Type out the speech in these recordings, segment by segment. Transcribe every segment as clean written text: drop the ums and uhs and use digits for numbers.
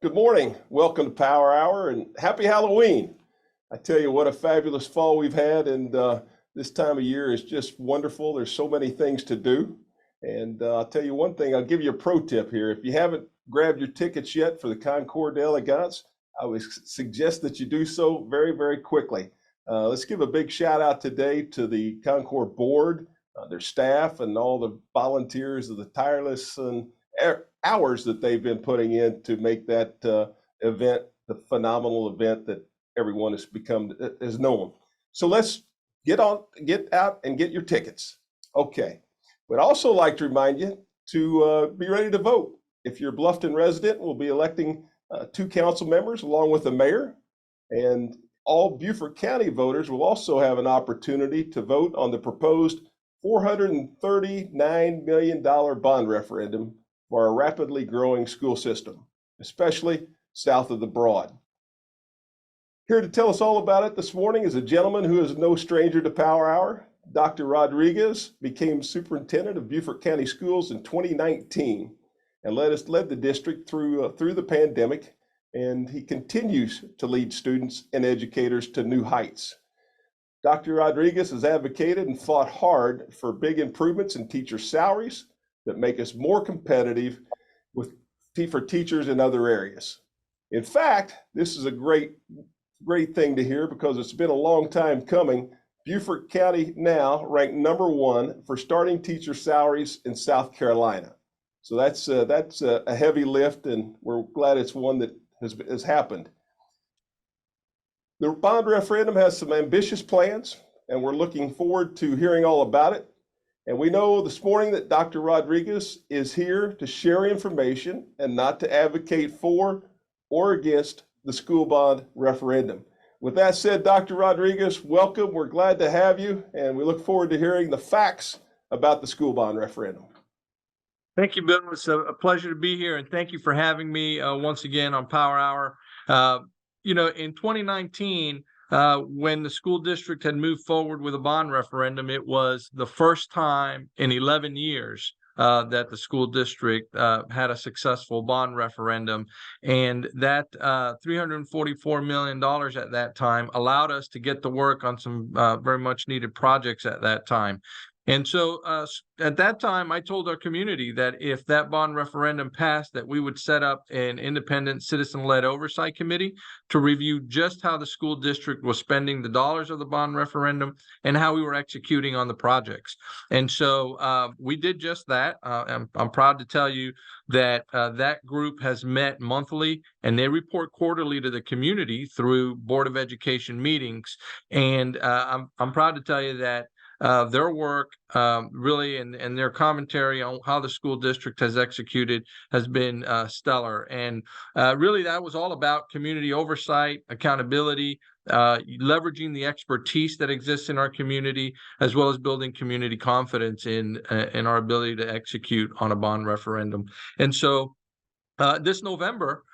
Good morning. Welcome to Power Hour and happy Halloween. I tell you what a fabulous fall we've had, and this time of year is just wonderful. There's so many things to do. And I'll tell you one thing, I'll give you a pro tip here. If you haven't grabbed your tickets yet for the Concours d'Elegance, I would suggest that you do so very, very quickly. Let's give a big shout out today to the Concours board, their staff, and all the volunteers of the tireless and hours that they've been putting in to make that event the phenomenal event that everyone has known. So let's get out and get your tickets. Okay. We'd also like to remind you to be ready to vote. If you're a Bluffton resident, we'll be electing 2 council members along with the mayor, and all Beaufort County voters will also have an opportunity to vote on the proposed $439 million bond referendum for our rapidly growing school system, especially south of the Broad. Here to tell us all about it this morning is a gentleman who is no stranger to Power Hour. Dr. Rodriguez became superintendent of Beaufort County Schools in 2019 and led the district through the pandemic, and he continues to lead students and educators to new heights. Dr. Rodriguez has advocated and fought hard for big improvements in teacher salaries that make us more competitive for teachers in other areas. In fact, this is a great thing to hear because it's been a long time coming. Beaufort County now ranked #1 for starting teacher salaries in South Carolina. So that's a heavy lift, and we're glad it's one that has happened. The bond referendum has some ambitious plans, and we're looking forward to hearing all about it. And we know this morning that Dr. Rodriguez is here to share information and not to advocate for or against the school bond referendum. With that said, Dr. Rodriguez, welcome. We're glad to have you, and we look forward to hearing the facts about the school bond referendum. Thank you, Bill. It's a pleasure to be here, and thank you for having me once again on Power Hour. In 2019, when the school district had moved forward with a bond referendum, it was the first time in 11 years that the school district had a successful bond referendum. And that $344 million at that time allowed us to get to work on some very much needed projects at that time. And so at that time, I told our community that if that bond referendum passed, that we would set up an independent citizen-led oversight committee to review just how the school district was spending the dollars of the bond referendum and how we were executing on the projects. And so we did just that. I'm proud to tell you that that group has met monthly, and they report quarterly to the community through Board of Education meetings. And I'm proud to tell you that their work really and their commentary on how the school district has executed has been stellar. And really that was all about community oversight, accountability, leveraging the expertise that exists in our community, as well as building community confidence in our ability to execute on a bond referendum. And so this November,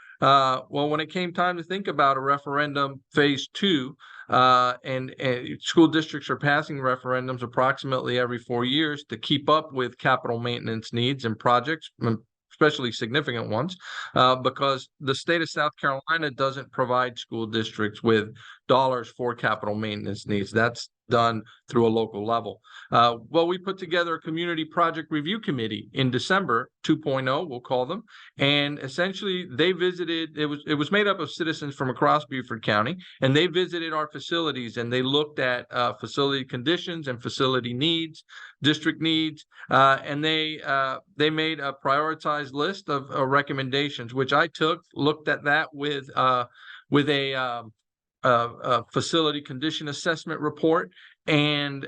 when it came time to think about a referendum phase 2, and school districts are passing referendums approximately every 4 years to keep up with capital maintenance needs and projects, especially significant ones, because the state of South Carolina doesn't provide school districts with dollars for capital maintenance needs. That's done through a local level. We put together a community project review committee in December 2.0, we'll call them, and essentially they visited. It was made up of citizens from across Beaufort County, and they visited our facilities and they looked at facility conditions and facility needs, district needs, and they made a prioritized list of recommendations, which I looked at that with a facility condition assessment report, and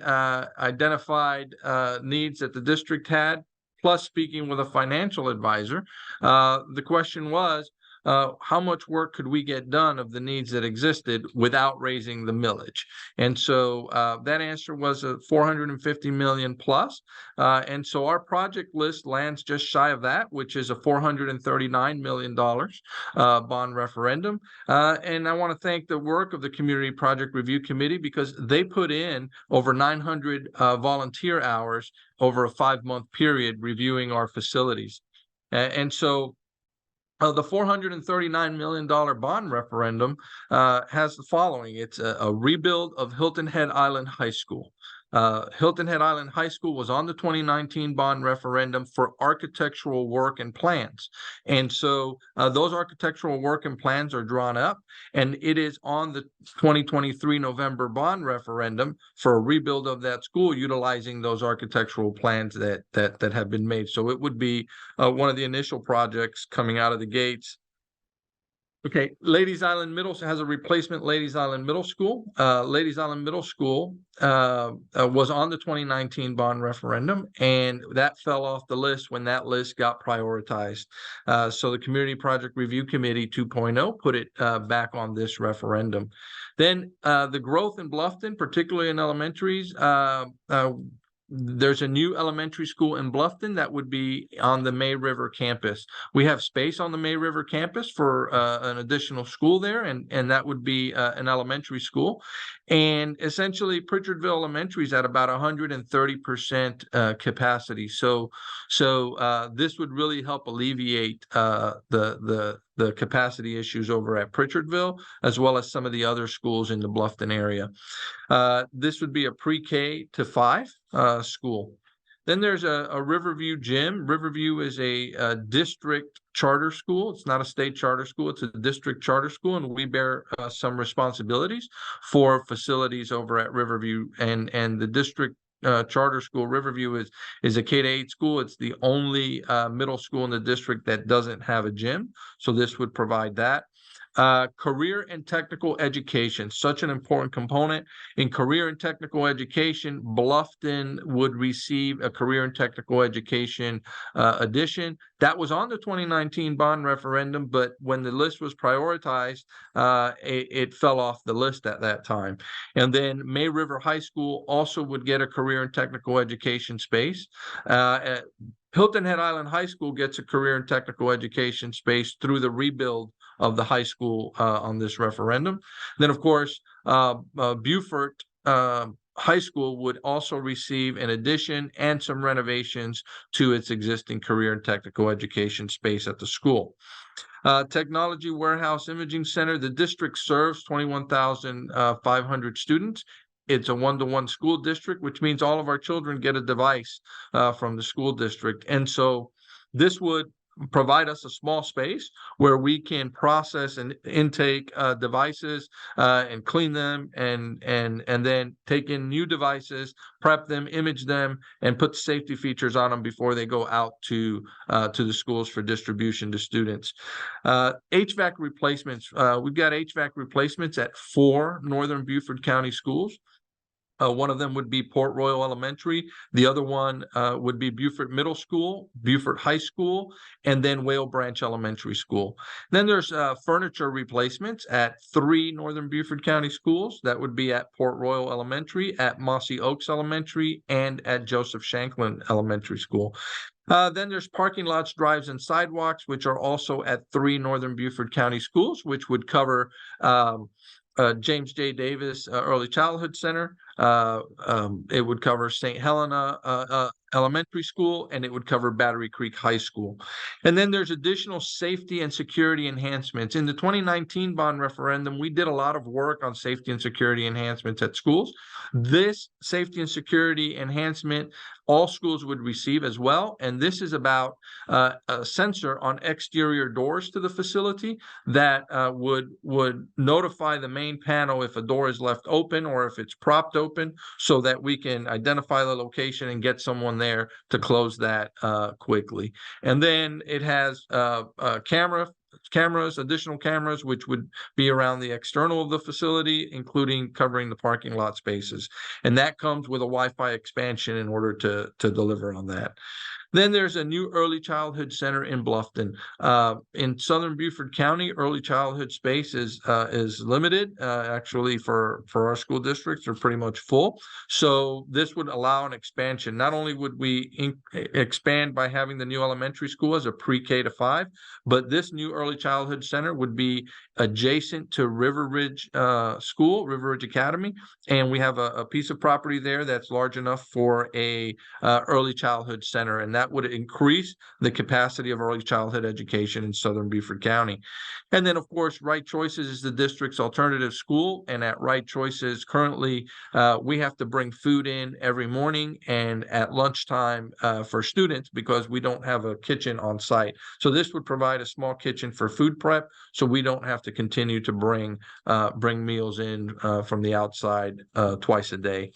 identified needs that the district had, plus speaking with a financial advisor. The question was, how much work could we get done of the needs that existed without raising the millage? And so that answer was a $450 million plus. And so our project list lands just shy of that, which is a $439 million bond referendum. And I want to thank the work of the Community Project Review Committee, because they put in over 900 volunteer hours over a 5-month period reviewing our facilities. And so The $439 million bond referendum has the following. It's a rebuild of Hilton Head Island High School. Hilton Head Island High School was on the 2019 bond referendum for architectural work and plans. And so those architectural work and plans are drawn up, and it is on the 2023 November bond referendum for a rebuild of that school utilizing those architectural plans that have been made. So it would be one of the initial projects coming out of the gates. Okay, Ladies Island Middle has a replacement Ladies Island Middle School. Ladies Island Middle School was on the 2019 bond referendum, and that fell off the list when that list got prioritized. So the Community Project Review Committee 2.0 put it back on this referendum. Then the growth in Bluffton, particularly in elementaries, there's a new elementary school in Bluffton that would be on the May River campus. We have space on the May River campus for an additional school there, and that would be an elementary school. And essentially, Pritchardville Elementary is at about 130% capacity. So this would really help alleviate the capacity issues over at Pritchardville, as well as some of the other schools in the Bluffton area. This would be a pre-K to 5 school. Then there's a Riverview gym. Riverview is a district charter school. It's not a state charter school. It's a district charter school, and we bear some responsibilities for facilities over at Riverview. And the district charter school, Riverview, is a K-8 school. It's the only middle school in the district that doesn't have a gym. So this would provide that. Career and technical education, such an important component. In career and technical education, Bluffton would receive a career and technical education addition. That was on the 2019 bond referendum, but when the list was prioritized, it fell off the list at that time. And then May River High School also would get a career and technical education space. Hilton Head Island High School gets a career and technical education space through the rebuild of the high school on this referendum. Then, of course, Beaufort High School would also receive an addition and some renovations to its existing career and technical education space at the school. Technology Warehouse Imaging Center, the district serves 21,500 students. It's a one-to-one school district, which means all of our children get a device from the school district. And so this would provide us a small space where we can process and intake devices and clean them and then take in new devices, prep them, image them, and put safety features on them before they go out to the schools for distribution to students. HVAC replacements. We've got HVAC replacements at 4 Northern Beaufort County schools. One of them would be Port Royal Elementary. The other one would be Beaufort Middle School, Beaufort High School, and then Whale Branch Elementary School. Then there's furniture replacements at 3 Northern Beaufort County schools. That would be at Port Royal Elementary, at Mossy Oaks Elementary, and at Joseph Shanklin Elementary School. Then there's parking lots, drives, and sidewalks, which are also at 3 Northern Beaufort County schools, which would cover James J. Davis Early Childhood Center. It would cover St. Helena Elementary School, and it would cover Battery Creek High School. And then there's additional safety and security enhancements. In the 2019 bond referendum, we did a lot of work on safety and security enhancements at schools. This safety and security enhancement, all schools would receive as well. And this is about a sensor on exterior doors to the facility that would notify the main panel if a door is left open or if it's propped open, so that we can identify the location and get someone there to close that quickly. And then it has cameras, additional cameras, which would be around the external of the facility, including covering the parking lot spaces. And that comes with a Wi-Fi expansion in order to deliver on that. Then there's a new early childhood center in Bluffton. In Southern Beaufort County, early childhood space is limited. Actually, for our school districts, they're pretty much full. So this would allow an expansion. Not only would we expand by having the new elementary school as a pre-K to 5, but this new early childhood center would be adjacent to River Ridge School, River Ridge Academy, and we have a piece of property there that's large enough for a early childhood center, and that would increase the capacity of early childhood education in southern Beaufort County. And then, of course, Right Choices is the district's alternative school. And at Right Choices, currently, we have to bring food in every morning and at lunchtime for students because we don't have a kitchen on site. So this would provide a small kitchen for food prep, so we don't have to continue to bring meals in from the outside twice a day.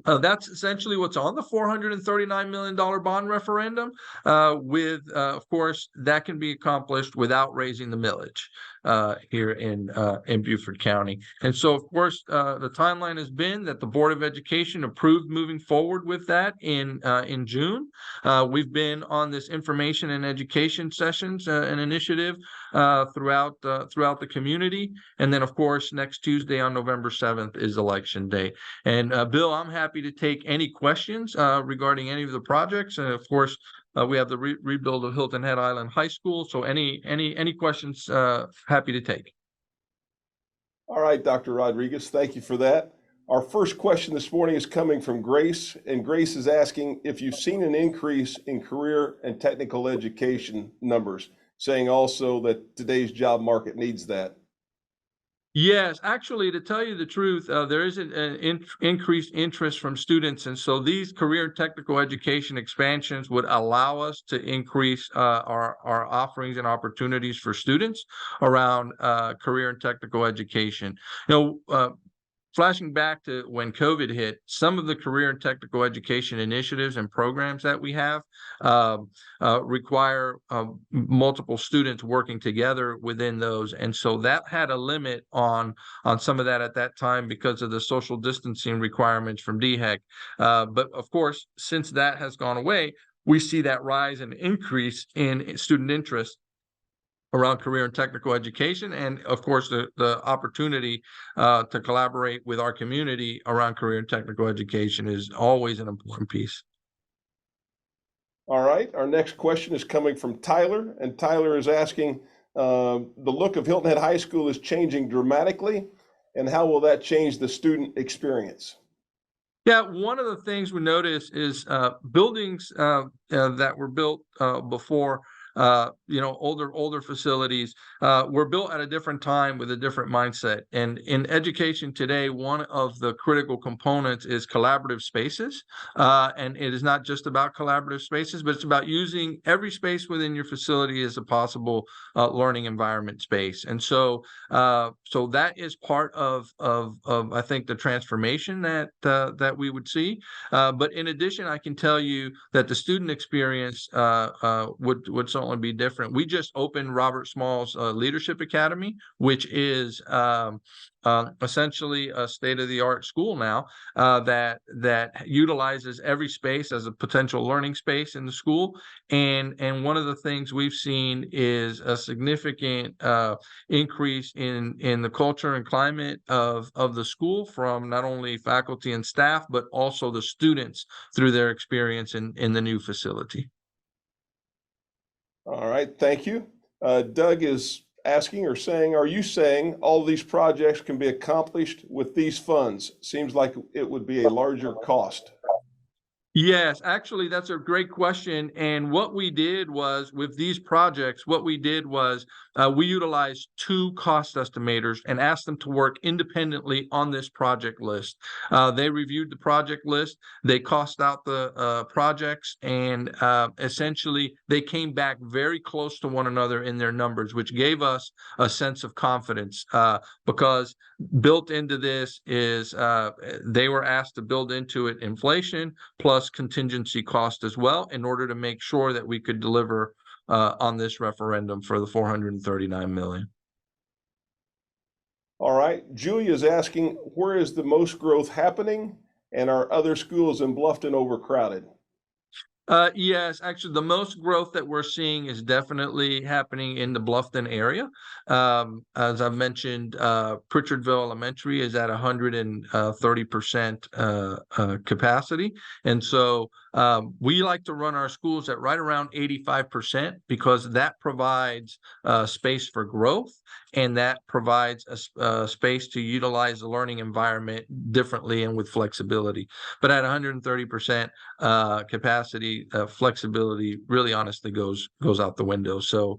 That's essentially what's on the $439 million bond referendum. Of course, that can be accomplished without raising the millage here in Beaufort County. And so, of course, the timeline has been that the Board of Education approved moving forward with that in June. We've been on this information and education sessions, an initiative throughout the community. And then, of course, next Tuesday on November 7th is Election Day. And Bill, I'm happy to take any questions regarding any of the projects. And of course, we have the rebuild of Hilton Head Island High School. So any questions, happy to take. All right, Dr. Rodriguez, thank you for that. Our first question this morning is coming from Grace, and Grace is asking if you've seen an increase in career and technical education numbers, saying also that today's job market needs that. Yes, actually, to tell you the truth, there is an increased interest from students. And so these career and technical education expansions would allow us to increase our offerings and opportunities for students around career and technical education. Flashing back to when COVID hit, some of the career and technical education initiatives and programs that we have require multiple students working together within those. And so that had a limit on some of that at that time because of the social distancing requirements from DHEC. But of course, since that has gone away, we see that rise and increase in student interest around career and technical education, and of course the opportunity to collaborate with our community around career and technical education is always an important piece. All right, our next question is coming from Tyler, and Tyler is asking, the look of Hilton Head High School is changing dramatically, and how will that change the student experience? Yeah, one of the things we notice is buildings that were built before older facilities were built at a different time with a different mindset. And in education today, one of the critical components is collaborative spaces. And it is not just about collaborative spaces, but it's about using every space within your facility as a possible learning environment space. And so that is part of I think the transformation that we would see. But in addition, I can tell you that the student experience would certainly be different. We just opened Robert Small's Leadership Academy, which is essentially a state-of-the-art school now that utilizes every space as a potential learning space in the school. And one of the things we've seen is a significant increase in the culture and climate of the school from not only faculty and staff, but also the students through their experience in the new facility. All right, thank you. Doug is asking or saying, are you saying all these projects can be accomplished with these funds? Seems like it would be a larger cost. Yes, actually, that's a great question. And what we did was with these projects, we utilized two cost estimators and asked them to work independently on this project list. They reviewed the project list, they cost out the projects, and essentially they came back very close to one another in their numbers, which gave us a sense of confidence because built into this is they were asked to build into it inflation plus contingency cost as well in order to make sure that we could deliver on this referendum for the $439 million. All right, Julia is asking, where is the most growth happening, and are other schools in Bluffton overcrowded? Yes, actually, the most growth that we're seeing is definitely happening in the Bluffton area. As I mentioned, Pritchardville Elementary is at 130% capacity. And so We like to run our schools at right around 85% because that provides space for growth, and that provides a space to utilize the learning environment differently and with flexibility. But at 130% capacity, flexibility really honestly goes out the window. So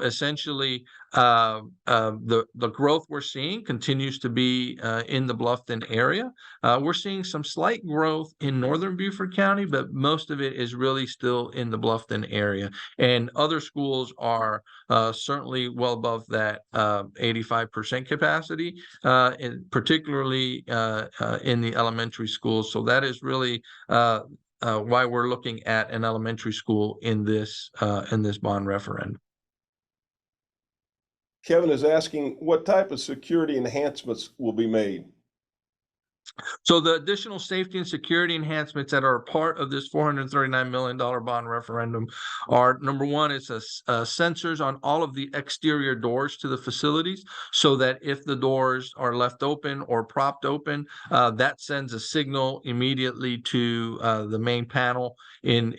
essentially, the growth we're seeing continues to be in the Bluffton area. We're seeing some slight growth in northern Beaufort County, but most of it is really still in the Bluffton area. And other schools are certainly well above that 85% capacity, particularly in the elementary schools. So that is really why we're looking at an elementary school in this bond referendum. Kevin is asking what type of security enhancements will be made. So the additional safety and security enhancements that are part of this $439 million bond referendum are, number one, it's sensors on all of the exterior doors to the facilities, so that if the doors are left open or propped open, that sends a signal immediately to the main panel in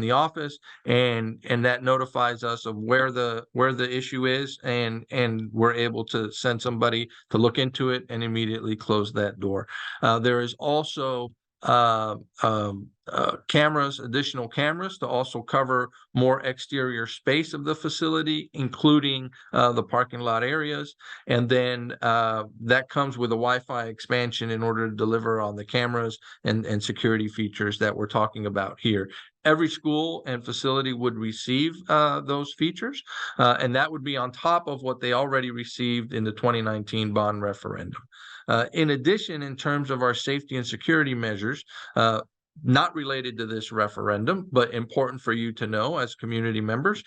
the office, and that notifies us of where the issue is, and we're able to send somebody to look into it and immediately close that door. There is also additional cameras to also cover more exterior space of the facility, including the parking lot areas. And then that comes with a Wi-Fi expansion in order to deliver on the cameras and security features that we're talking about here. Every school and facility would receive those features, and that would be on top of what they already received in the 2019 bond referendum. In addition, in terms of our safety and security measures, not related to this referendum, but important for you to know as community members,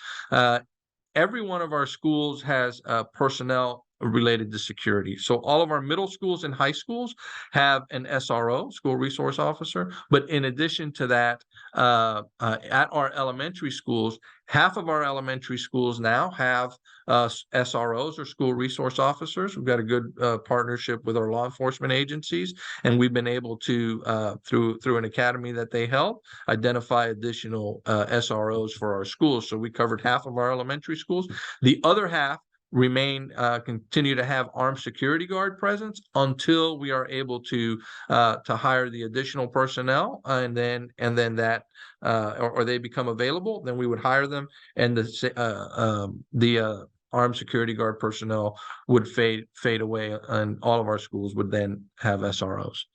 every one of our schools has personnel related to security. So all of our middle schools and high schools have an SRO, school resource officer. But in addition to that, at our elementary schools, half of our elementary schools now have SROs, or school resource officers. We've got a good partnership with our law enforcement agencies, and we've been able to, through an academy that they held, identify additional SROs for our schools. So we covered half of our elementary schools. The other half continue to have armed security guard presence until we are able to hire the additional personnel, and then that or they become available, then we would hire them, and the armed security guard personnel would fade away, and all of our schools would then have SROs.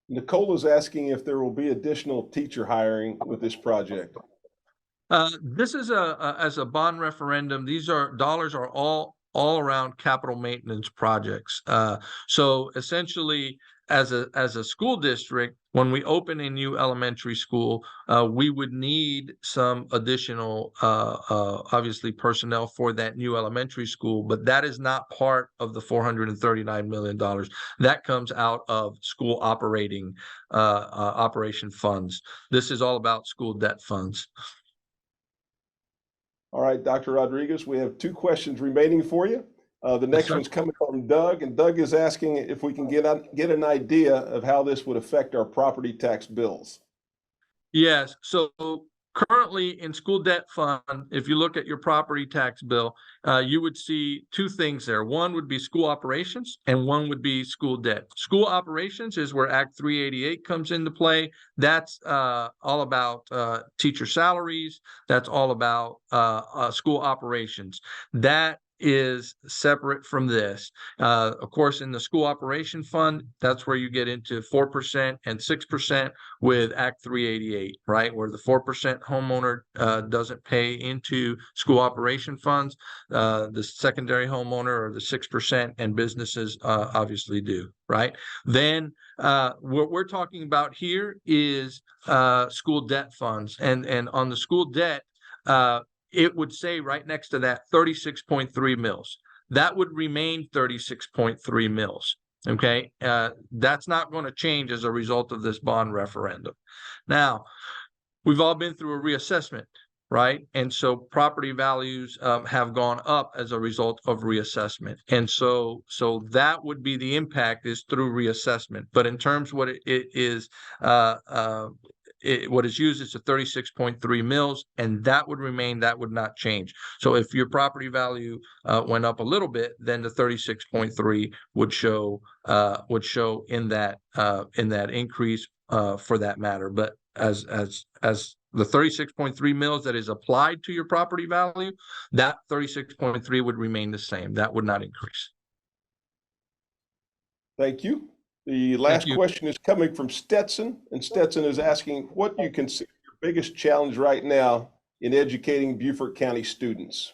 Nicole is asking if there will be additional teacher hiring with this project. This is as a bond referendum. These dollars are all around capital maintenance projects. So essentially, as a school district, when we open a new elementary school, we would need some additional, obviously, personnel for that new elementary school, but that is not part of the $439 million. That comes out of school operation funds. This is all about school debt funds. All right, Dr. Rodriguez, we have 2 questions remaining for you. The next one's coming from Doug, and Doug is asking if we can get an idea of how this would affect our property tax bills. Yes. So currently in school debt fund, if you look at your property tax bill, you would see 2 things there. One would be school operations, and one would be school debt. School operations is where Act 388 comes into play. That's all about teacher salaries. That's all about school operations. That is separate from this. Of course, in the school operation fund, that's where you get into 4% and 6% with Act 388, right? Where the 4% homeowner doesn't pay into school operation funds, the secondary homeowner, or the 6%, and businesses obviously do, right? Then what we're talking about here is school debt funds, and on the school debt, it would say right next to that 36.3 mils. That would remain 36.3 mils. Okay, that's not going to change as a result of this bond referendum. Now, we've all been through a reassessment, right? And so property values have gone up as a result of reassessment. And so that would be the impact, is through reassessment. But in terms of what it is, what is used is the 36.3 mils, and that would remain, that would not change. So if your property value went up a little bit, then the 36.3 would show in that increase for that matter. But as the 36.3 mils that is applied to your property value, that 36.3 would remain the same. That would not increase. Thank you. The Thank last you. question is coming from Stetson, and Stetson is asking, what do you consider your biggest challenge right now in educating Beaufort County students?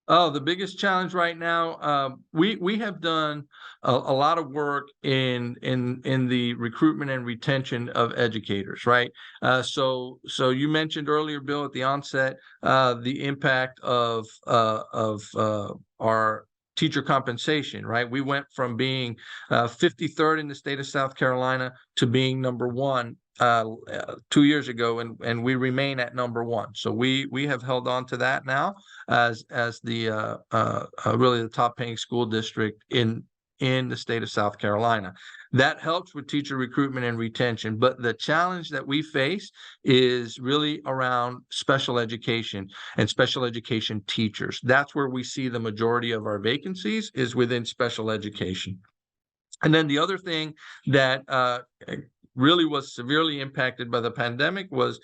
Oh, the biggest challenge right now, we have done a lot of work in the recruitment and retention of educators, right? So you mentioned earlier, Bill, at the onset, the impact of our teacher compensation, right? We went from being 53rd in the state of South Carolina to being number one 2 years ago, and we remain at number one. So we have held on to that now as the really the top paying school district in the state of South Carolina. That helps with teacher recruitment and retention. But the challenge that we face is really around special education and special education teachers. That's where we see the majority of our vacancies, is within special education. And then the other thing that really was severely impacted by the pandemic was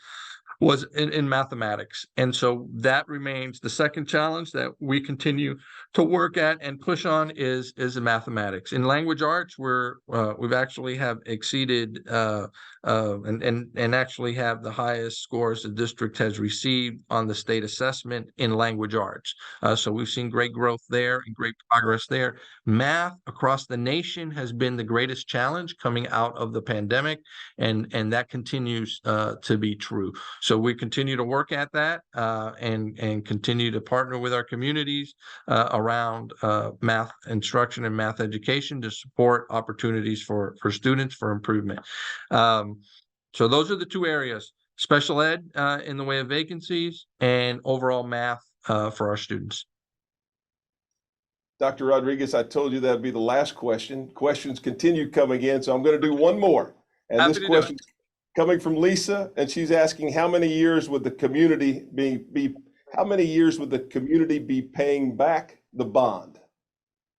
in mathematics. And so that remains the second challenge that we continue to work at and push on, is the mathematics. In language arts, we've actually have exceeded and actually have the highest scores the district has received on the state assessment in language arts. So we've seen great growth there and great progress there. Math across the nation has been the greatest challenge coming out of the pandemic, and that continues to be true. So we continue to work at that and continue to partner with our communities around math instruction and math education to support opportunities for students for improvement. So those are the two areas: special ed in the way of vacancies, and overall math for our students. Dr. Rodriguez, I told you that'd be the last question. Questions continue coming in, so I'm going to do one more. And Happy this to do it. question is coming from Lisa, and she's asking, how many years would the community be paying back the bond?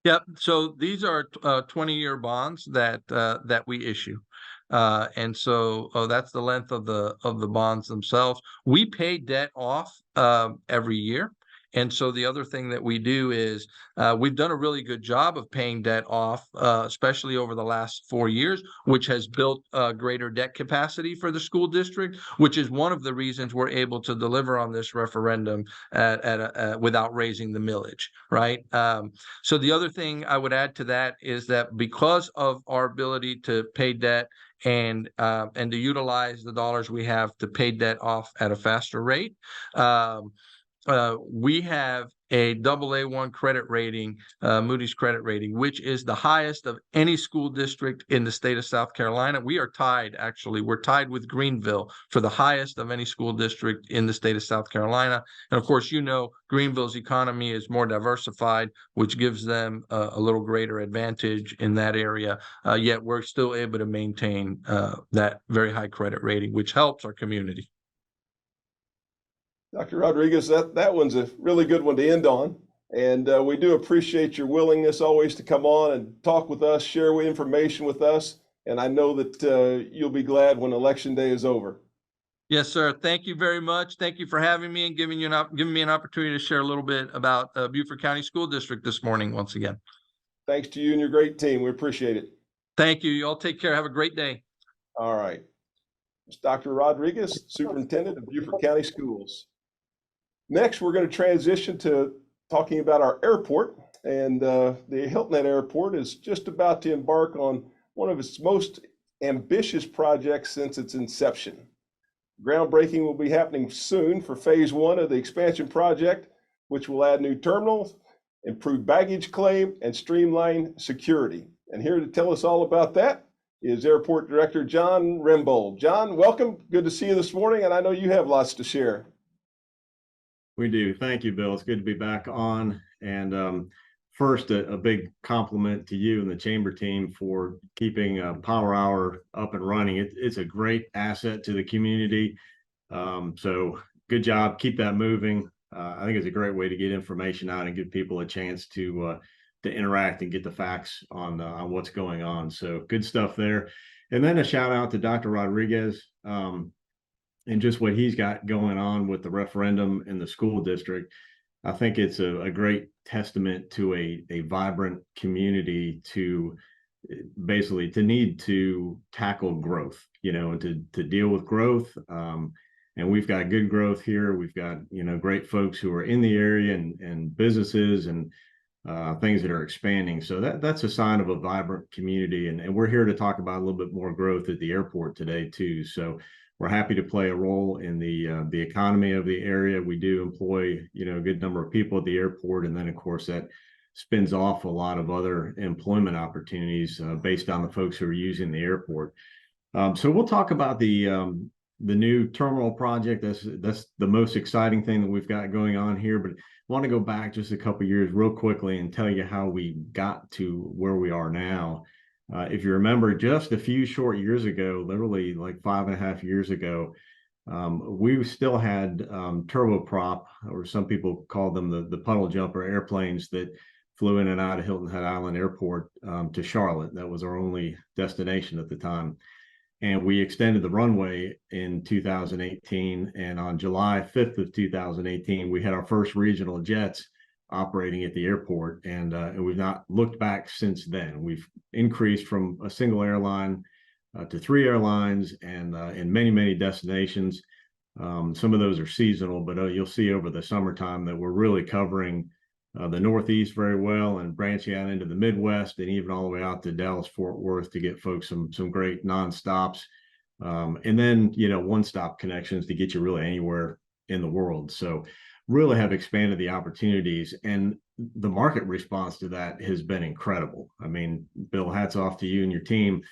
Yep. So these are 20-year bonds that we issue. And so that's the length of the bonds themselves. We pay debt off every year. And so the other thing that we do is we've done a really good job of paying debt off, especially over the last 4 years, which has built greater debt capacity for the school district, which is one of the reasons we're able to deliver on this referendum without raising the millage, right? So the other thing I would add to that is that because of our ability to pay debt and to utilize the dollars we have to pay debt off at a faster rate, we have a AA1 credit rating, Moody's credit rating, which is the highest of any school district in the state of South Carolina. We are tied, actually. We're tied with Greenville for the highest of any school district in the state of South Carolina. And of course, Greenville's economy is more diversified, which gives them a little greater advantage in that area. Yet we're still able to maintain that very high credit rating, which helps our community. Dr. Rodriguez, that one's a really good one to end on. And we do appreciate your willingness always to come on and talk with us, share information with us. And I know that you'll be glad when Election Day is over. Yes, sir. Thank you very much. Thank you for having me and giving me an opportunity to share a little bit about Beaufort County School District this morning once again. Thanks to you and your great team. We appreciate it. Thank you. You all take care. Have a great day. All right. It's Dr. Rodriguez, Superintendent of Beaufort County Schools. Next, we're going to transition to talking about our airport. And the Hilton Airport is just about to embark on one of its most ambitious projects since its inception. Groundbreaking will be happening soon for phase 1 of the expansion project, which will add new terminals, improve baggage claim, and streamline security. And here to tell us all about that is Airport Director Jon Rembold. Jon, welcome. Good to see you this morning, and I know you have lots to share. We do. Thank you, Bill. It's good to be back on. And first, a big compliment to you and the chamber team for keeping Power Hour up and running. It's a great asset to the community. So good job. Keep that moving. I think it's a great way to get information out and give people a chance to interact and get the facts on what's going on. So good stuff there. And then a shout out to Dr. Rodriguez. And just what he's got going on with the referendum in the school district. I think it's a great testament to a vibrant community to basically to need to tackle growth, and to deal with growth. And we've got good growth here. We've got, great folks who are in the area and businesses and things that are expanding. So that's a sign of a vibrant community. And we're here to talk about a little bit more growth at the airport today too. So we're happy to play a role in the economy of the area. We do employ, a good number of people at the airport. And then of course that spins off a lot of other employment opportunities based on the folks who are using the airport. So we'll talk about the new terminal project. That's the most exciting thing that we've got going on here. But I want to go back just a couple of years real quickly and tell you how we got to where we are now. If you remember, just a few short years ago, literally like 5.5 years ago, we still had turboprop, or some people call them the puddle jumper airplanes that flew in and out of Hilton Head Island Airport to Charlotte. That was our only destination at the time. And we extended the runway in 2018. And on July 5th of 2018, we had our first regional jets operating at the airport. And we've not looked back since then. We've increased from a single airline to 3 airlines and in many, many destinations. Some of those are seasonal, but you'll see over the summertime that we're really covering the Northeast very well and branching out into the Midwest and even all the way out to Dallas, Fort Worth to get folks some great nonstops. And then, one-stop connections to get you really anywhere in the world. So really have expanded the opportunities, and the market response to that has been incredible. I mean, Bill, hats off to you and your team.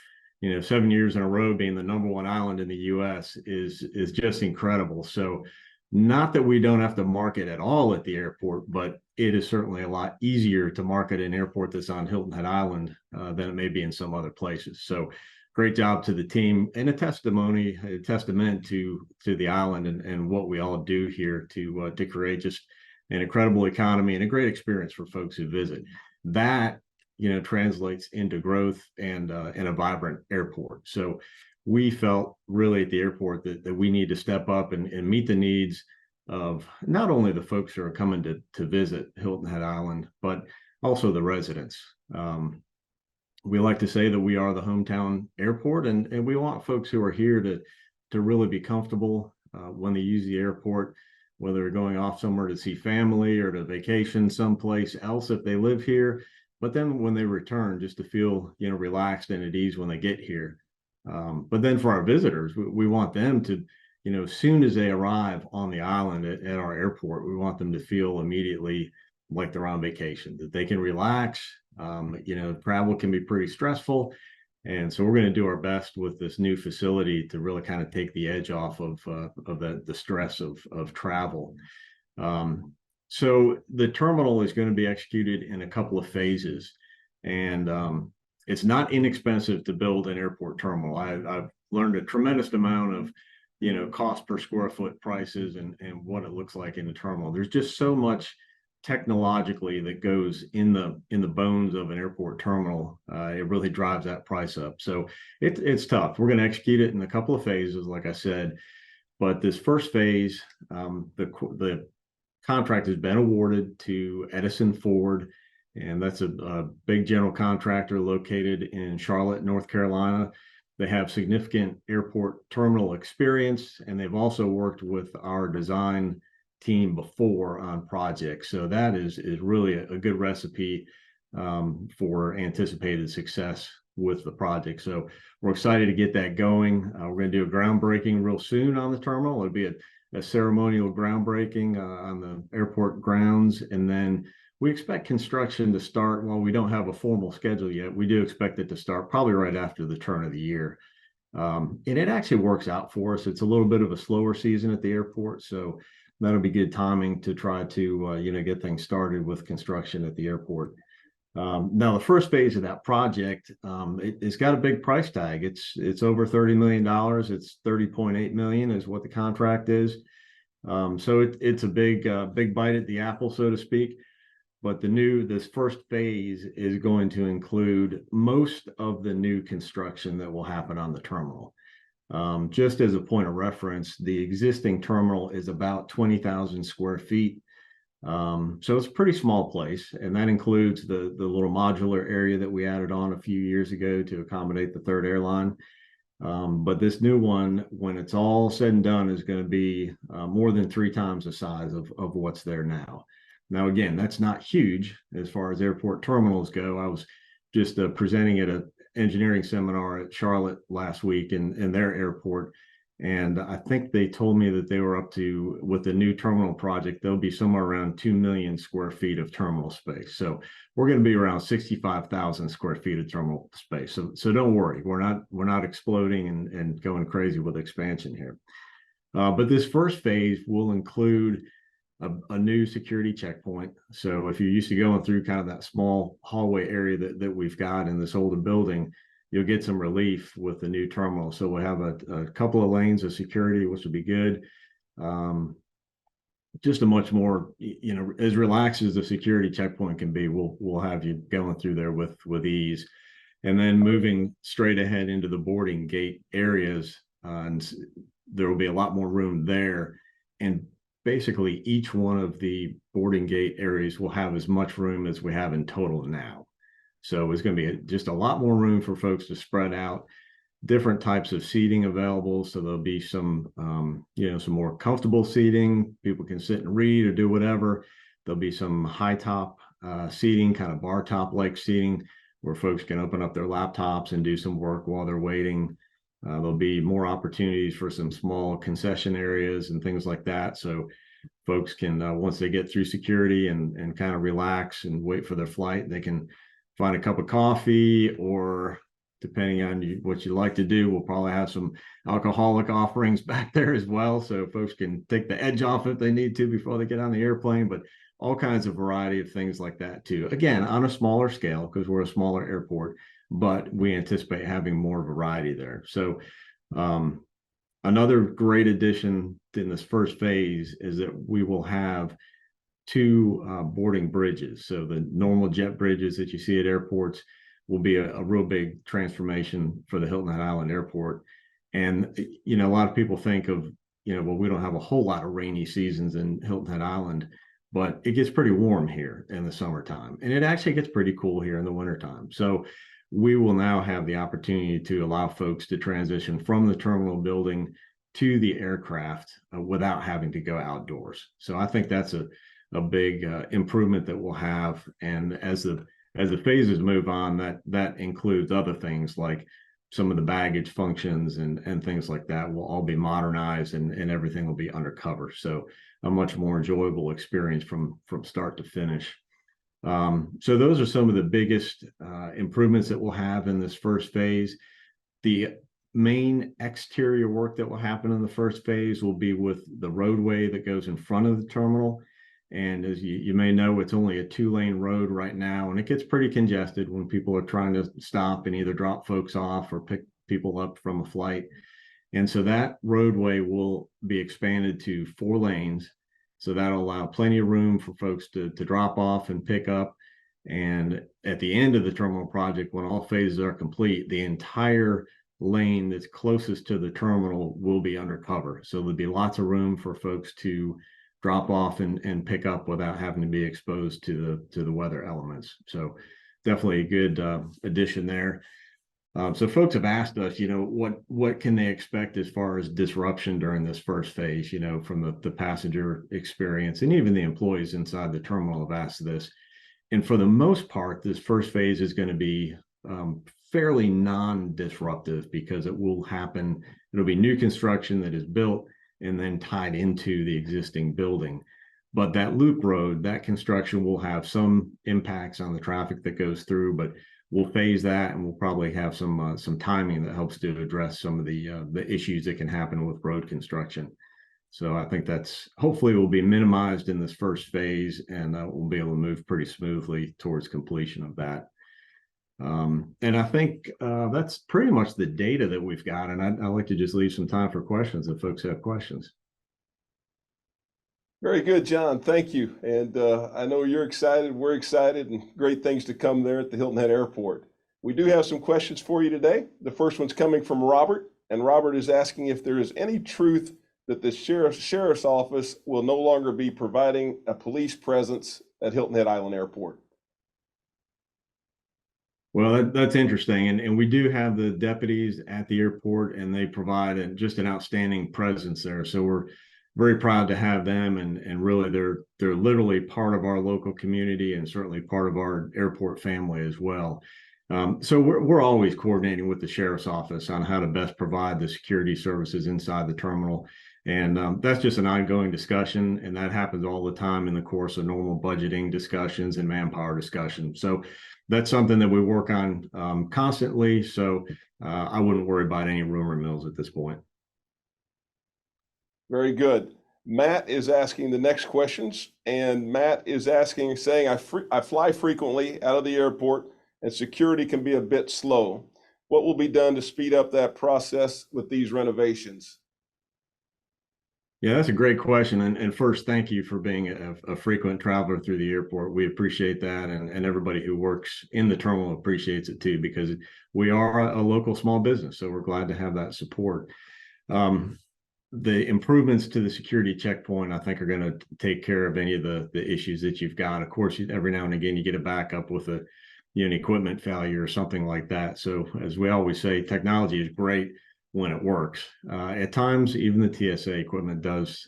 7 years in a row being the #1 island in the U.S. is just incredible. So not that we don't have to market at all at the airport, but it is certainly a lot easier to market an airport that's on Hilton Head Island than it may be in some other places. So great job to the team, and a testament to the island and what we all do here to create just an incredible economy and a great experience for folks who visit. That translates into growth and a vibrant airport. So we felt really at the airport that we need to step up and meet the needs of not only the folks who are coming to visit Hilton Head Island, but also the residents. We like to say that we are the hometown airport, and we want folks who are here to really be comfortable when they use the airport, whether they're going off somewhere to see family or to vacation someplace else if they live here. But then when they return, just to feel relaxed and at ease when they get here. But then for our visitors, we want them to, as soon as they arrive on the island at our airport, we want them to feel immediately like they're on vacation, that they can relax. Travel can be pretty stressful. And so we're going to do our best with this new facility to really kind of take the edge off of the stress of travel. So the terminal is going to be executed in a couple of phases. And it's not inexpensive to build an airport terminal. I've learned a tremendous amount of, cost per square foot prices and what it looks like in the terminal. There's just so much technologically that goes in the bones of an airport terminal. It really drives that price up. So it's tough. We're going to execute it in a couple of phases, like I said. But this first phase, the contract has been awarded to Edison Ford, and that's a big general contractor located in Charlotte, North Carolina. They have significant airport terminal experience, and they've also worked with our design team before on projects. So that is really a good recipe for anticipated success with the project. So we're excited to get that going. We're going to do a groundbreaking real soon on the terminal. It'll be a ceremonial groundbreaking on the airport grounds, and then we expect construction to start. While we don't have a formal schedule yet, we do expect it to start probably right after the turn of the year. And it actually works out for us. It's a little bit of a slower season at the airport, so that'll be good timing to try to get things started with construction at the airport. Now, the first phase of that project, it's got a big price tag. It's over $30 million. It's $30.8 million is what the contract is. So it's a big bite at the apple, so to speak. But this first phase is going to include most of the new construction that will happen on the terminal. Just as a point of reference, the existing terminal is about 20,000 square feet. So it's a pretty small place, and that includes the little modular area that we added on a few years ago to accommodate the third airline. But this new one, when it's all said and done, is going to be more than 3 times the size of what's there now. Now, again, that's not huge as far as airport terminals go. I was just presenting at an engineering seminar at Charlotte last week in their airport. And I think they told me that they were up to, with the new terminal project, there'll be somewhere around 2 million square feet of terminal space. So we're going to be around 65,000 square feet of terminal space. So don't worry, we're not exploding and going crazy with expansion here. But this first phase will include a new security checkpoint. So if you're used to going through kind of that small hallway area that we've got in this older building, you'll get some relief with the new terminal. So we'll have a couple of lanes of security, which will be good. Just a much more, as relaxed as the security checkpoint can be, we'll have you going through there with ease. And then moving straight ahead into the boarding gate areas, and there will be a lot more room there. And basically each one of the boarding gate areas will have as much room as we have in total now. So it's going to be just a lot more room for folks to spread out, different types of seating available. So there'll be some more comfortable seating. People can sit and read or do whatever. There'll be some high top seating, kind of bar top like seating, where folks can open up their laptops and do some work while they're waiting. There'll be more opportunities for some small concession areas and things like that. So folks can, once they get through security and kind of relax and wait for their flight, they can find a cup of coffee, or depending on what you like to do, we'll probably have some alcoholic offerings back there as well. So folks can take the edge off if they need to before they get on the airplane, but all kinds of variety of things like that too. Again, on a smaller scale, because we're a smaller airport, but we anticipate having more variety there. So another great addition in this first phase is that we will have 2 boarding bridges. So the normal jet bridges that you see at airports will be a real big transformation for the Hilton Head Island Airport. And, a lot of people think of, well, we don't have a whole lot of rainy seasons in Hilton Head Island, but it gets pretty warm here in the summertime. And it actually gets pretty cool here in the wintertime. So we will now have the opportunity to allow folks to transition from the terminal building to the aircraft without having to go outdoors. So I think that's a big improvement that we'll have. And as the phases move on, that includes other things like some of the baggage functions and things like that will all be modernized, and everything will be undercover. So a much more enjoyable experience from start to finish. So those are some of the biggest improvements that we'll have in this first phase. The main exterior work that will happen in the first phase will be with the roadway that goes in front of the terminal. And as you may know, it's only a 2-lane road right now, and it gets pretty congested when people are trying to stop and either drop folks off or pick people up from a flight. And so that roadway will be expanded to 4 lanes. So that'll allow plenty of room for folks to drop off and pick up. And at the end of the terminal project, when all phases are complete, the entire lane that's closest to the terminal will be undercover. So there'll be lots of room for folks to drop off and pick up without having to be exposed to the weather elements. So definitely a good addition there. So folks have asked us, what can they expect as far as disruption during this first phase, from the passenger experience, and even the employees inside the terminal have asked this. And for the most part, this first phase is going to be fairly non-disruptive, because it will happen. It'll be new construction that is built and then tied into the existing building. But that loop road, that construction will have some impacts on the traffic that goes through, but we'll phase that, and we'll probably have some timing that helps to address some of the issues that can happen with road construction. So I think that's hopefully will be minimized in this first phase, and we'll be able to move pretty smoothly towards completion of that. And I think that's pretty much the data that we've got. And I'd like to just leave some time for questions if folks have questions. Very good, John. Thank you. And I know you're excited, we're excited, and great things to come there at the Hilton Head Airport. We do have some questions for you today. The first one's coming from Robert, and Robert is asking if there is any truth that the sheriff's office will no longer be providing a police presence at Hilton Head Island Airport. Well, that's interesting. And we do have the deputies at the airport, and they provide just an outstanding presence there. So we're very proud to have them, and really they're literally part of our local community and certainly part of our airport family as well. So we're always coordinating with the sheriff's office on how to best provide the security services inside the terminal. And that's just an ongoing discussion, and that happens all the time in the course of normal budgeting discussions and manpower discussions. So that's something that we work on constantly. So I wouldn't worry about any rumor mills at this point. Very good. Matt is asking the next questions, and Matt is asking, saying, I fly frequently out of the airport, and security can be a bit slow. What will be done to speed up that process with these renovations? Yeah, that's a great question. And first, thank you for being a frequent traveler through the airport. We appreciate that. And everybody who works in the terminal appreciates it too, because we are a local small business. So we're glad to have that support. The improvements to the security checkpoint, I think, are going to take care of any of the issues that you've got. Of course, every now and again, you get a backup with an equipment failure or something like that. So as we always say, technology is great when it works. At times, even the TSA equipment does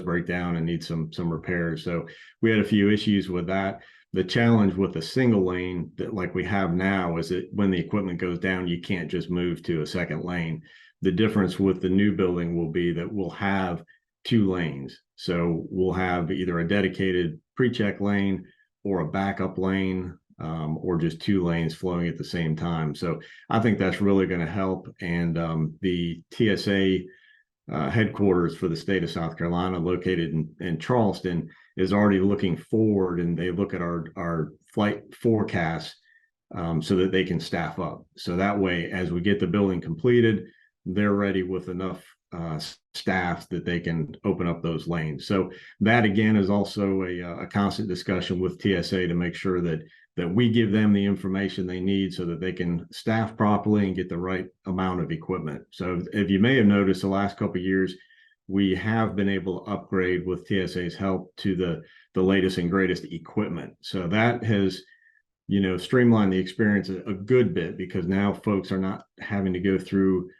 break down and need some repairs. So we had a few issues with that. The challenge with a single lane that like we have now is that when the equipment goes down, you can't just move to a second lane. The difference with the new building will be that we'll have 2 lanes. So we'll have either a dedicated pre-check lane or a backup lane, or just 2 lanes flowing at the same time. So I think that's really going to help. And the TSA headquarters for the state of South Carolina, located in Charleston, is already looking forward, and they look at our flight forecasts so that they can staff up. So that way, as we get the building completed, they're ready with enough staff that they can open up those lanes. So that again is also a constant discussion with TSA to make sure that we give them the information they need so that they can staff properly and get the right amount of equipment. So if you may have noticed, the last couple of years, we have been able to upgrade with TSA's help to the latest and greatest equipment. So that has, streamlined the experience a good bit, because now folks are not having to go through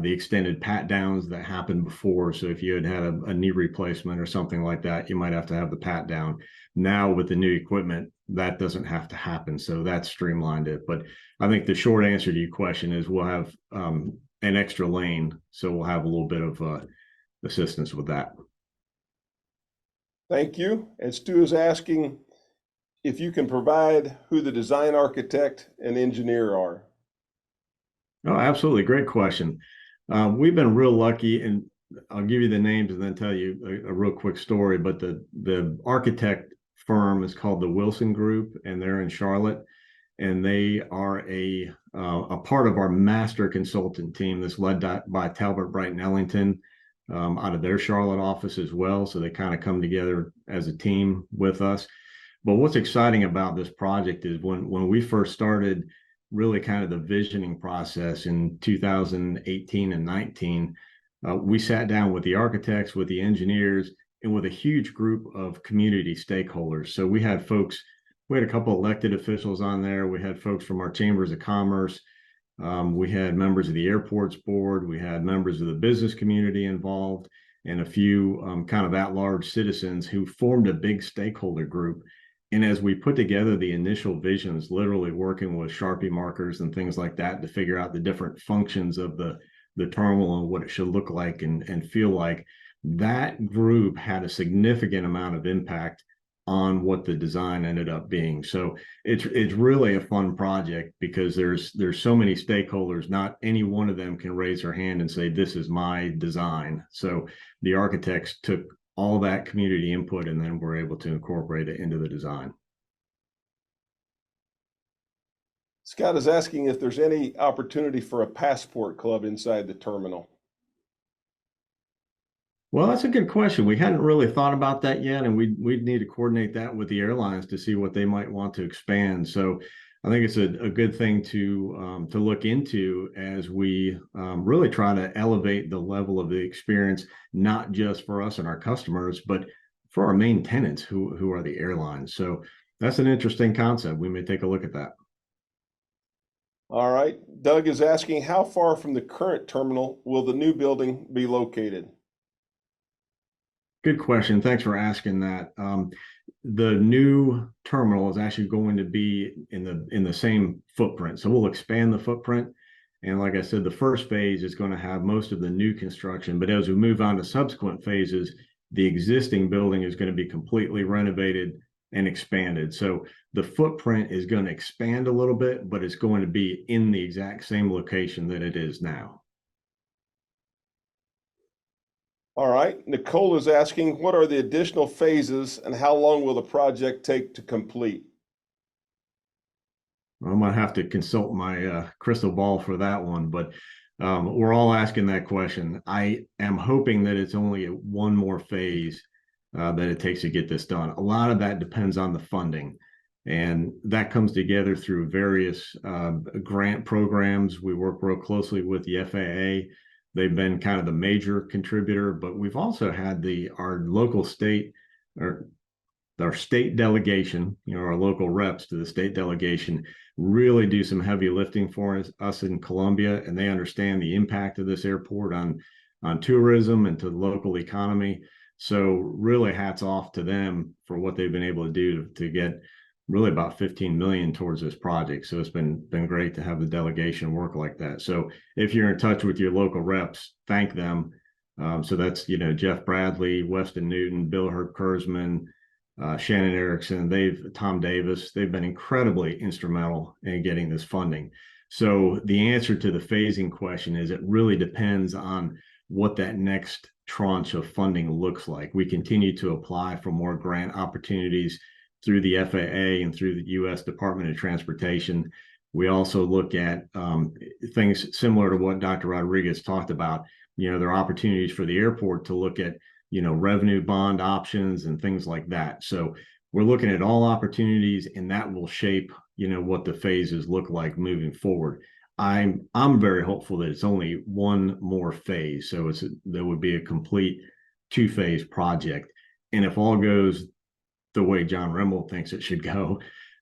the extended pat downs that happened before. So if you had a knee replacement or something like that, you might have to have the pat down. Now with the new equipment, that doesn't have to happen. So that streamlined it. But I think the short answer to your question is we'll have an extra lane. So we'll have a little bit of assistance with that. Thank you. And Stu is asking if you can provide who the design architect and engineer are. Oh, absolutely. Great question. We've been real lucky, and I'll give you the names and then tell you a real quick story. But the architect firm is called the Wilson Group, and they're in Charlotte, and they are a part of our master consultant team that's led by Talbot Brighton Ellington out of their Charlotte office as well. So they kind of come together as a team with us. But what's exciting about this project is when we first started really kind of the visioning process in 2018 and 19, we sat down with the architects, with the engineers, and with a huge group of community stakeholders. So we had a couple elected officials on there. We had folks from our chambers of commerce. We had members of the airports board. We had members of the business community involved, and a few kind of at-large citizens who formed a big stakeholder group. And as we put together the initial visions, literally working with Sharpie markers and things like that to figure out the different functions of the terminal and what it should look like and feel like, that group had a significant amount of impact on what the design ended up being. So it's really a fun project because there's so many stakeholders. Not any one of them can raise their hand and say, this is my design. So the architects took all that community input and then were able to incorporate it into the design. Scott is asking if there's any opportunity for a passport club inside the terminal. Well, that's a good question. We hadn't really thought about that yet, and we'd need to coordinate that with the airlines to see what they might want to expand. So I think it's a good thing to look into as we really try to elevate the level of the experience, not just for us and our customers, but for our main tenants who are the airlines. So that's an interesting concept. We may take a look at that. All right. Doug is asking, how far from the current terminal will the new building be located? Good question. Thanks for asking that. The new terminal is actually going to be in the same footprint. So we'll expand the footprint. And like I said, the first phase is going to have most of the new construction. But as we move on to subsequent phases, the existing building is going to be completely renovated and expanded. So the footprint is going to expand a little bit, but it's going to be in the exact same location that it is now. All right. Nicole is asking, what are the additional phases and how long will the project take to complete? I'm going to have to consult my crystal ball for that one, but we're all asking that question. I am hoping that it's only one more phase that it takes to get this done. A lot of that depends on the funding, and that comes together through various grant programs. We work real closely with the FAA. They've been kind of the major contributor, but we've also had our local state, or our state delegation, our local reps to the state delegation really do some heavy lifting for us in Columbia, and they understand the impact of this airport on tourism and to the local economy. So really hats off to them for what they've been able to do to get really about 15 million towards this project. So it's been great to have the delegation work like that. So if you're in touch with your local reps, thank them. So that's, Jeff Bradley, Weston Newton, Bill Kurzman, Shannon Erickson, Tom Davis, they've been incredibly instrumental in getting this funding. So the answer to the phasing question is it really depends on what that next tranche of funding looks like. We continue to apply for more grant opportunities through the FAA and through the U.S. Department of Transportation. We also look at things similar to what Dr. Rodriguez talked about. There are opportunities for the airport to look at, revenue bond options and things like that. So we're looking at all opportunities, and that will shape, what the phases look like moving forward. I'm very hopeful that it's only one more phase. So there would be a complete 2-phase project. And if all goes the way Jon Rembold thinks it should go,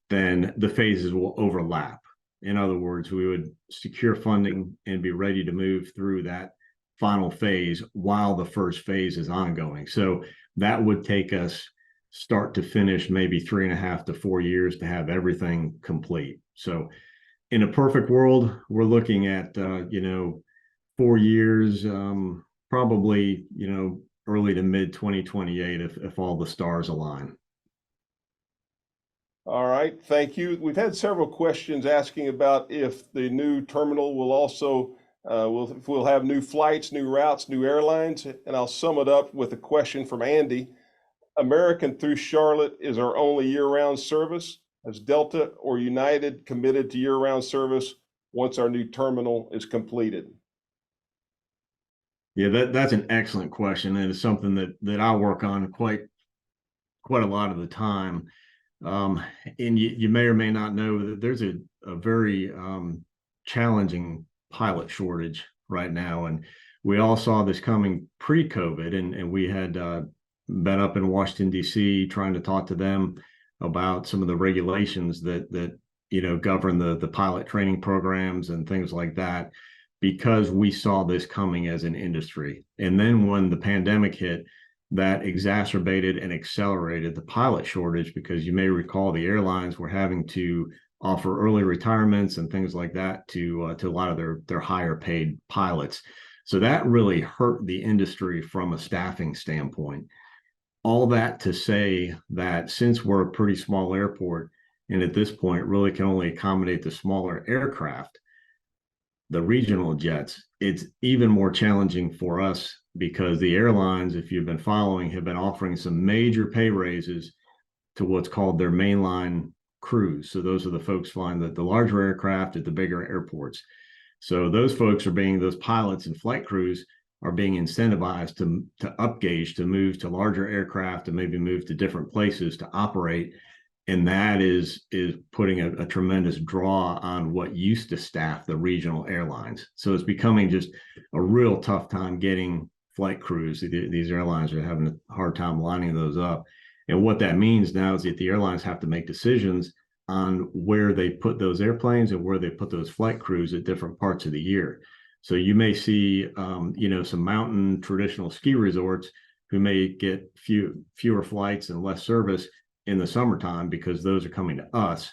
then the phases will overlap. In other words, we would secure funding and be ready to move through that final phase while the first phase is ongoing. So that would take us start to finish maybe 3.5 to 4 years to have everything complete. So in a perfect world, we're looking at 4 years, probably early to mid 2028 if all the stars align. All right, thank you. We've had several questions asking about if the new terminal will also we'll have new flights, new routes, new airlines, and I'll sum it up with a question from Andy. American through Charlotte is our only year-round service. Has Delta or United committed to year-round service once our new terminal is completed? Yeah, that's an excellent question, and it's something that I work on quite a lot of the time. And you may or may not know that there's a very challenging pilot shortage right now, and we all saw this coming pre-COVID, and we had been up in Washington D.C. trying to talk to them about some of the regulations that govern the pilot training programs and things like that, because we saw this coming as an industry. And then when the pandemic hit, that exacerbated and accelerated the pilot shortage, because you may recall the airlines were having to offer early retirements and things like that to a lot of their higher paid pilots. So that really hurt the industry from a staffing standpoint. all that to say that since we're a pretty small airport, and at this point really can only accommodate the smaller aircraft, the regional jets, it's even more challenging for us because the airlines, if you've been following, have been offering some major pay raises to what's called their mainline crews. So those are the folks flying the larger aircraft at the bigger airports. So those folks those pilots and flight crews are being incentivized to upgauge, to move to larger aircraft, and maybe move to different places to operate. And that is putting a tremendous draw on what used to staff the regional airlines. So it's becoming just a real tough time getting flight crews. These airlines are having a hard time lining those up. And what that means now is that the airlines have to make decisions on where they put those airplanes and where they put those flight crews at different parts of the year. So you may see, some mountain traditional ski resorts who may get fewer flights and less service in the summertime because those are coming to us.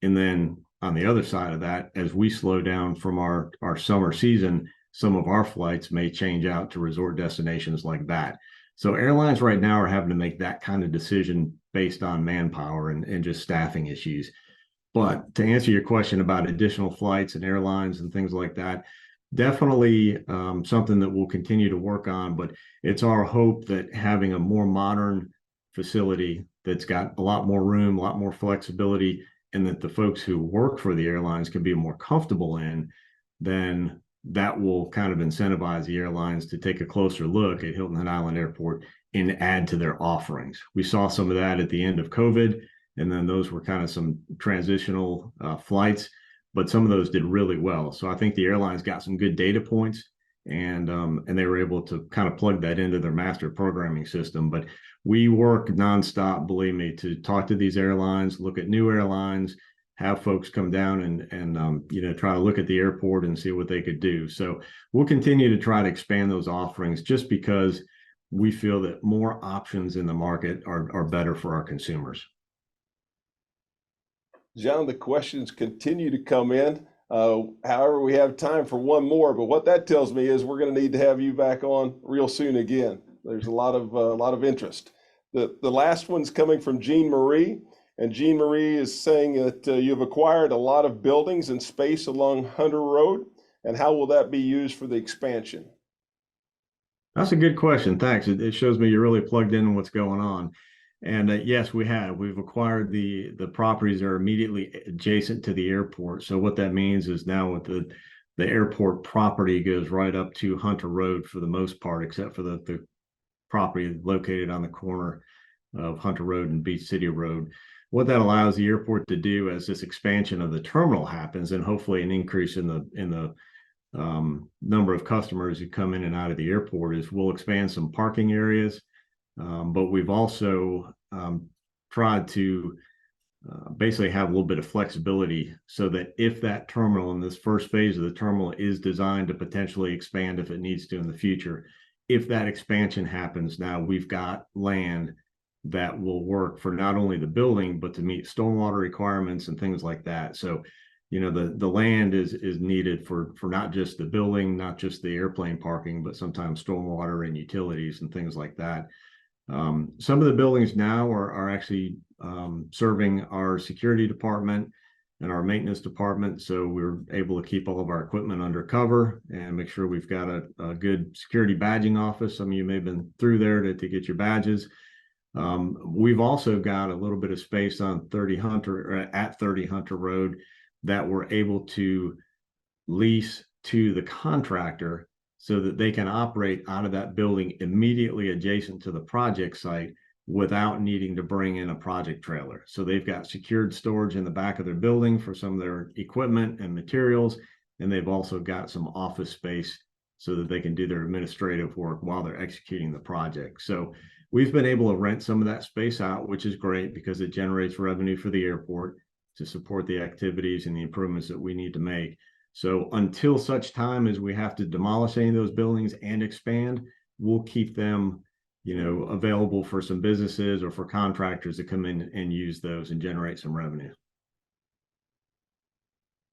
And then on the other side of that, as we slow down from our summer season, some of our flights may change out to resort destinations like that. So airlines right now are having to make that kind of decision based on manpower and just staffing issues. But to answer your question about additional flights and airlines and things like that, definitely something that we'll continue to work on. But it's our hope that having a more modern facility that's got a lot more room, a lot more flexibility, and that the folks who work for the airlines can be more comfortable in, then that will kind of incentivize the airlines to take a closer look at Hilton Head Island Airport and add to their offerings. We saw some of that at the end of COVID, and then those were kind of some transitional flights, but some of those did really well. So I think the airlines got some good data points, and they were able to kind of plug that into their master programming system. But we work nonstop, believe me, to talk to these airlines, look at new airlines, have folks come down and try to look at the airport and see what they could do. So we'll continue to try to expand those offerings just because we feel that more options in the market are better for our consumers. Jon, the questions continue to come in. However, we have time for one more, but what that tells me is we're going to need to have you back on real soon again. There's a lot of interest. The last one's coming from Jean Marie. And Jean Marie is saying that you've acquired a lot of buildings and space along Hunter Road, and how will that be used for the expansion? That's a good question. Thanks. It shows me you're really plugged in on what's going on. And yes, we have. We've acquired the properties that are immediately adjacent to the airport. So what that means is now with the airport property goes right up to Hunter Road for the most part, except for the property located on the corner of Hunter Road and Beach City Road. What that allows the airport to do as this expansion of the terminal happens, and hopefully an increase in the number of customers who come in and out of the airport, is we'll expand some parking areas. But we've also tried to basically have a little bit of flexibility so that if that terminal in this first phase of the terminal is designed to potentially expand if it needs to in the future, if that expansion happens, now we've got land that will work for not only the building, but to meet stormwater requirements and things like that. So, the land is needed for not just the building, not just the airplane parking, but sometimes stormwater and utilities and things like that. Some of the buildings now are actually serving our security department and our maintenance department. So we're able to keep all of our equipment under cover and make sure we've got a good security badging office. Some of you may have been through there to get your badges. We've also got a little bit of space on 30 Hunter Road that we're able to lease to the contractor so that they can operate out of that building immediately adjacent to the project site without needing to bring in a project trailer. So they've got secured storage in the back of their building for some of their equipment and materials, and they've also got some office space so that they can do their administrative work while they're executing the project. So we've been able to rent some of that space out, which is great because it generates revenue for the airport to support the activities and the improvements that we need to make. So until such time as we have to demolish any of those buildings and expand, we'll keep them, available for some businesses or for contractors to come in and use those and generate some revenue.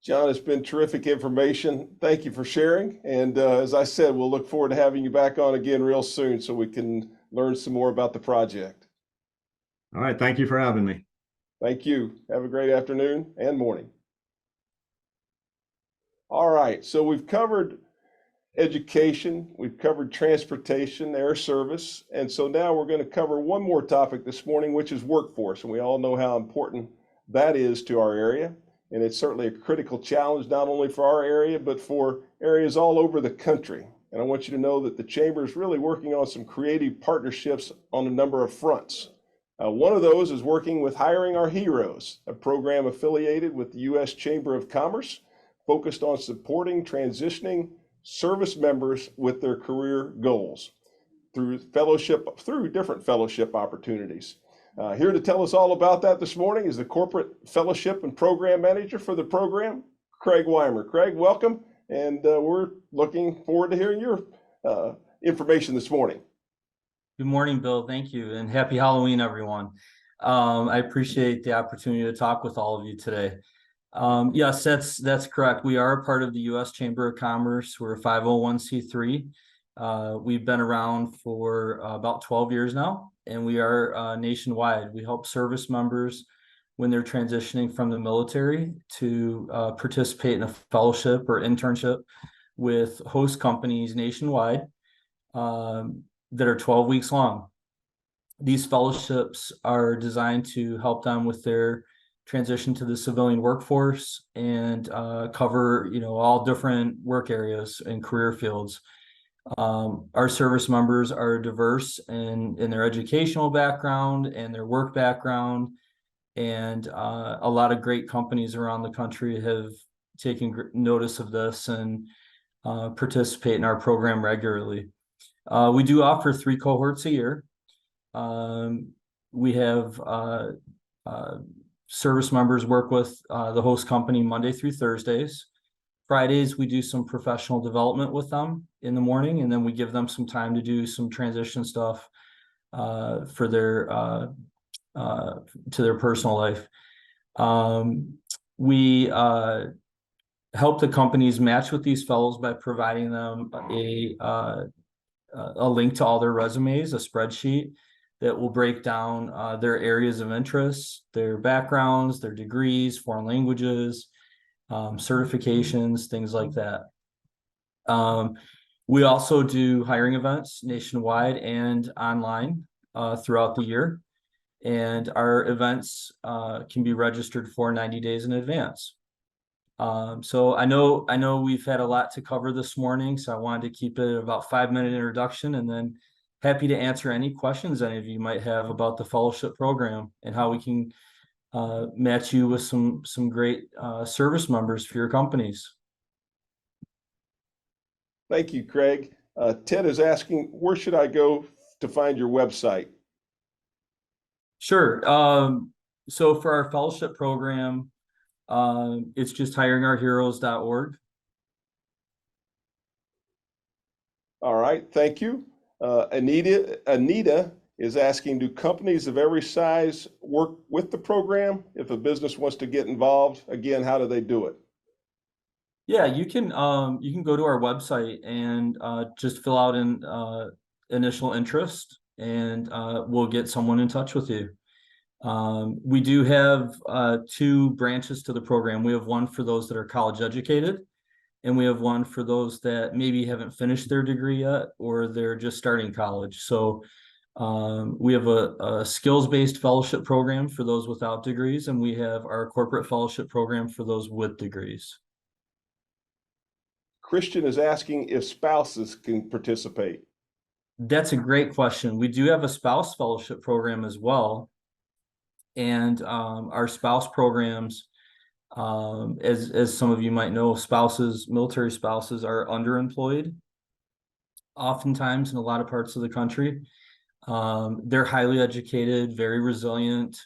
Jon, it's been terrific information. Thank you for sharing. And as I said, we'll look forward to having you back on again real soon so we can learn some more about the project. All right. Thank you for having me. Thank you. Have a great afternoon and morning. All right, so we've covered education, we've covered transportation, air service, and so now we're going to cover one more topic this morning, which is workforce. And we all know how important that is to our area. And it's certainly a critical challenge, not only for our area, but for areas all over the country. And I want you to know that the Chamber is really working on some creative partnerships on a number of fronts. One of those is working with Hiring Our Heroes, a program affiliated with the U.S. Chamber of Commerce, focused on supporting transitioning service members with their career goals through different fellowship opportunities. Here to tell us all about that this morning is the Corporate Fellowship and Program Manager for the program, Craig Wymer. Craig, welcome, and we're looking forward to hearing your information this morning. Good morning, Bill. Thank you, and happy Halloween, everyone. I appreciate the opportunity to talk with all of you today. Yes, that's correct. We are a part of the U.S. Chamber of Commerce. We're a 501c3. We've been around for about 12 years now, and we are nationwide. We help service members when they're transitioning from the military to participate in a fellowship or internship with host companies nationwide that are 12 weeks long. These fellowships are designed to help them with their transition to the civilian workforce and cover, all different work areas and career fields. Our service members are diverse in their educational background and their work background, and a lot of great companies around the country have taken notice of this and participate in our program regularly. We do offer 3 cohorts a year. We have service members work with the host company Monday through Thursdays. Fridays, we do some professional development with them in the morning, and then we give them some time to do some transition stuff for their to their personal life. We help the companies match with these fellows by providing them a link to all their resumes, a spreadsheet that will break down their areas of interest, their backgrounds, their degrees, foreign languages, certifications, things like that. We also do hiring events nationwide and online throughout the year. And our events can be registered for 90 days in advance. So I know we've had a lot to cover this morning, so I wanted to keep it about 5-minute introduction, and then happy to answer any questions any of you might have about the fellowship program and how we can match you with some great service members for your companies. Thank you, Craig. Ted is asking, where should I go to find your website? Sure. So for our fellowship program, it's just hiringourheroes.org. All right, thank you. Anita is asking, do companies of every size work with the program? If a business wants to get involved, again, how do they do it? Yeah, you can go to our website and just fill out an initial interest, and we'll get someone in touch with you. We do have 2 branches to the program. We have one for those that are college educated, and we have one for those that maybe haven't finished their degree yet, or they're just starting college. So we have a skills-based fellowship program for those without degrees, and we have our corporate fellowship program for those with degrees. Christian is asking if spouses can participate. That's a great question. We do have a spouse fellowship program as well. And our spouse programs, as some of you might know, military spouses are underemployed oftentimes in a lot of parts of the country. They're highly educated, very resilient,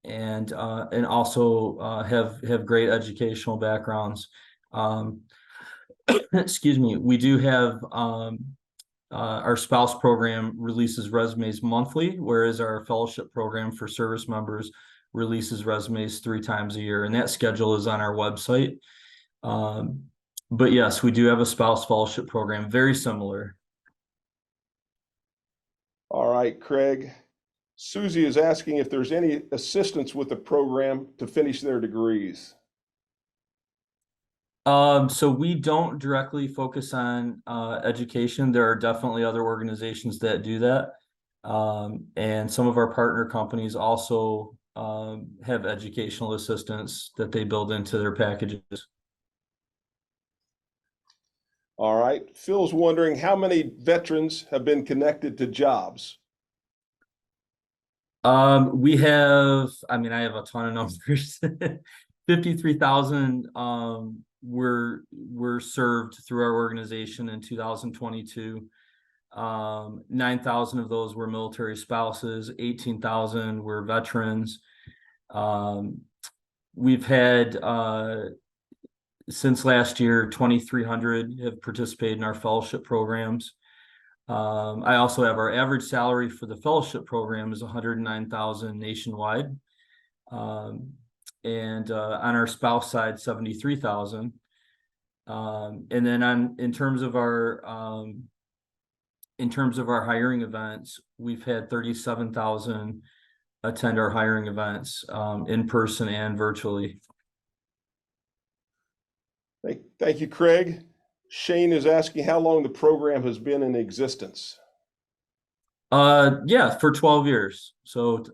and also have great educational backgrounds. Excuse me. We do have our spouse program releases resumes monthly, whereas our fellowship program for service members releases resumes 3 times a year, and that schedule is on our website. But yes, we do have a spouse fellowship program, very similar. All right, Craig. Susie is asking if there's any assistance with the program to finish their degrees. So we don't directly focus on education. There are definitely other organizations that do that. And some of our partner companies also have educational assistance that they build into their packages. All right. Phil's wondering how many veterans have been connected to jobs. We have, I mean, I have a ton of numbers. 53,000 were served through our organization in 2022. 9,000 of those were military spouses, 18,000 were veterans. We've had since last year, 2,300 have participated in our fellowship programs. I also have our average salary for the fellowship program is 109,000 nationwide. And on our spouse side, 73,000. And then in terms of our hiring events, we've had 37,000 attend our hiring events in person and virtually. Thank you, Craig. Shane is asking how long the program has been in existence. Yeah, for 12 years. So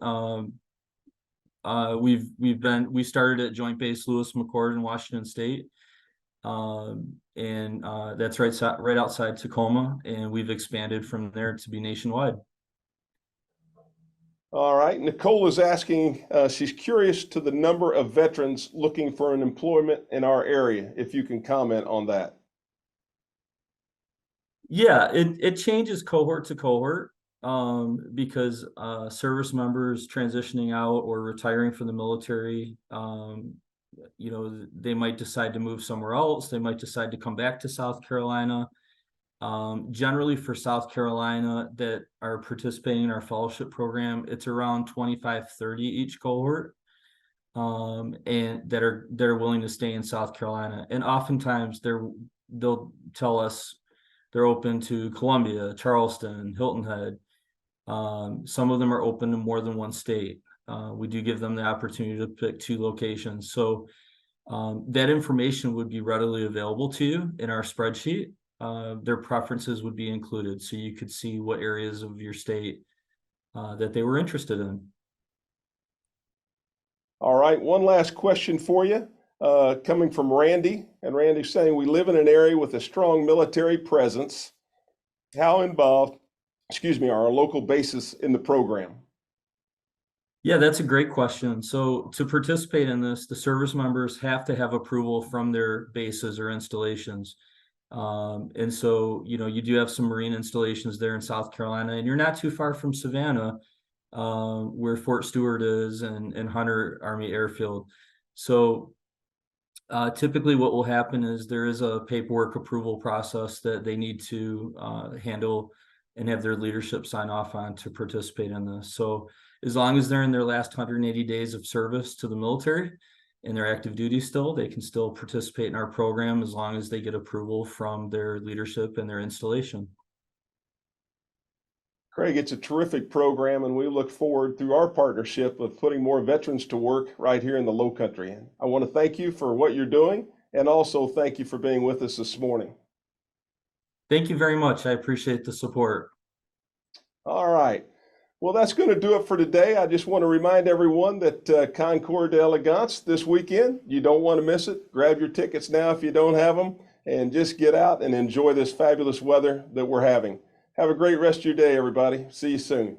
we started at Joint Base Lewis McChord in Washington State. And that's right outside Tacoma, and we've expanded from there to be nationwide. All right. Nicole is asking, she's curious to the number of veterans looking for an employment in our area, if you can comment on that. Yeah, it changes cohort to cohort because service members transitioning out or retiring from the military, you know, they might decide to move somewhere else. They might decide to come back to South Carolina. Generally for South Carolina that are participating in our fellowship program, it's around 25, 30 each cohort, and that are willing to stay in South Carolina. And oftentimes they'll tell us they're open to Columbia, Charleston, Hilton Head. Some of them are open to more than one state. We do give them the opportunity to pick 2 locations. So that information would be readily available to you in our spreadsheet. Their preferences would be included, so you could see what areas of your state that they were interested in. All right, one last question for you, coming from Randy. And Randy's saying, we live in an area with a strong military presence. How involved, are our local bases in the program? Yeah, that's a great question. So to participate in this, the service members have to have approval from their bases or installations. And so, you know, you do have some Marine installations there in South Carolina, and you're not too far from Savannah, where Fort Stewart is and Hunter Army Airfield. So typically what will happen is there is a paperwork approval process that they need to handle and have their leadership sign off on to participate in this. So as long as they're in their last 180 days of service to the military and they're active duty still, they can still participate in our program as long as they get approval from their leadership and their installation. Craig, it's a terrific program, and we look forward through our partnership of putting more veterans to work right here in the Lowcountry. I want to thank you for what you're doing, and also thank you for being with us this morning. Thank you very much. I appreciate the support. All right. Well, that's going to do it for today. I just want to remind everyone that Concours d'Elegance this weekend, you don't want to miss it. Grab your tickets now if you don't have them, and just get out and enjoy this fabulous weather that we're having. Have a great rest of your day, everybody. See you soon.